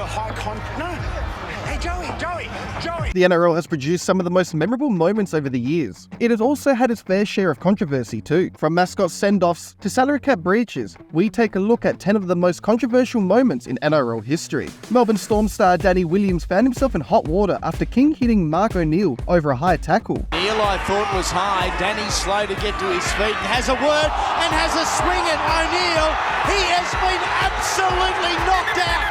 high no. Hey, Joey. The NRL has produced some of the most memorable moments over the years. It has also had its fair share of controversy too. From mascot send-offs to salary cap breaches, we take a look at 10 of the most controversial moments in NRL history. Melbourne Storm star Danny Williams found himself in hot water after King hitting Mark O'Neill over a high tackle. Neil, I thought, was high. Danny slow to get to his feet, has a word and has a swing at O'Neill. He has been absolutely knocked out.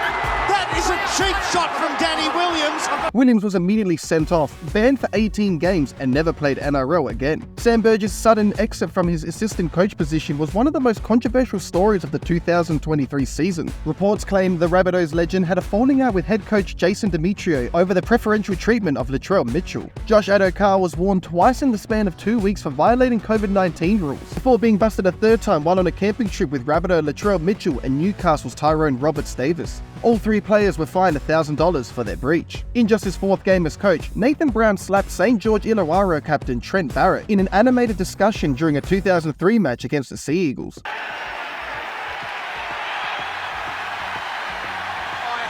That is a cheap shot from Danny Williams. Williams was immediately sent off, banned for 18 games, and never played NRL again. Sam Burgess' sudden exit from his assistant coach position was one of the most controversial stories of the 2023 season. Reports claim the Rabbitohs legend had a falling out with head coach Jason Demetrio over the preferential treatment of Latrell Mitchell. Josh Adokar was warned twice in the span of 2 weeks for violating COVID-19 rules, before being busted a third time while on a camping trip with Rabbitoh Latrell Mitchell and Newcastle's Tyrone Roberts-Davis. All three players were fined $1,000 for their breach. In just his fourth game as coach, Nathan Brown slapped St. George Illawarra captain Trent Barrett in an animated discussion during a 2003 match against the Sea Eagles. I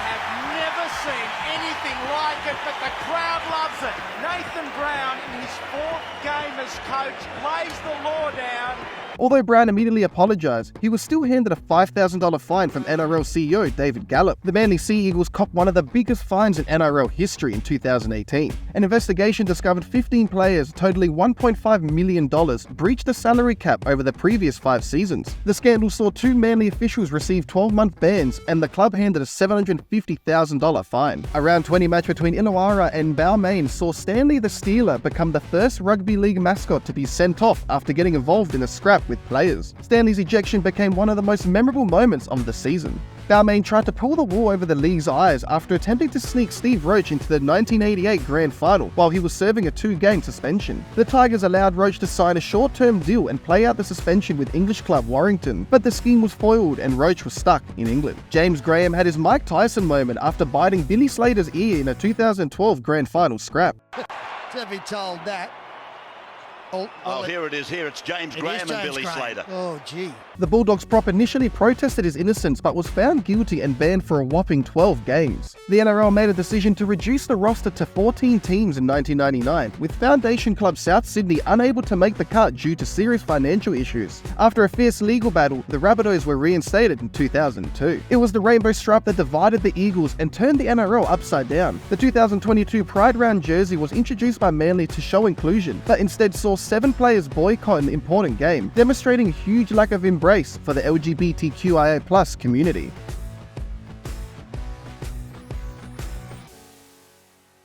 have never seen anything like it, but the crowd loves it. Nathan Brown, in his fourth game as coach, lays the law down. Although Brown immediately apologised, he was still handed a $5,000 fine from NRL CEO David Gallop. The Manly Sea Eagles copped one of the biggest fines in NRL history in 2018. An investigation discovered 15 players totaling $1.5 million breached the salary cap over the previous 5 seasons. The scandal saw 2 Manly officials receive 12-month bans, and the club handed a $750,000 fine. A round 20 match between Illawarra and Balmain saw Stanley the Steeler become the first rugby league mascot to be sent off after getting involved in a scrap with players. Stanley's ejection became one of the most memorable moments of the season. Balmain tried to pull the wool over the league's eyes after attempting to sneak Steve Roach into the 1988 Grand Final while he was serving a 2-game suspension. The Tigers allowed Roach to sign a short-term deal and play out the suspension with English club Warrington, but the scheme was foiled and Roach was stuck in England. James Graham had his Mike Tyson moment after biting Billy Slater's ear in a 2012 Grand Final scrap. To be told that. Here it is. Here it's James Graham and Billy Slater. Oh, gee. The Bulldogs prop initially protested his innocence but was found guilty and banned for a whopping 12 games. The NRL made a decision to reduce the roster to 14 teams in 1999, with foundation club South Sydney unable to make the cut due to serious financial issues. After a fierce legal battle, the Rabbitohs were reinstated in 2002. It was the rainbow stripe that divided the Eagles and turned the NRL upside down. The 2022 Pride Round jersey was introduced by Manly to show inclusion, but instead saw 7 players boycott an important game, demonstrating a huge lack of embrace for the LGBTQIA+ community.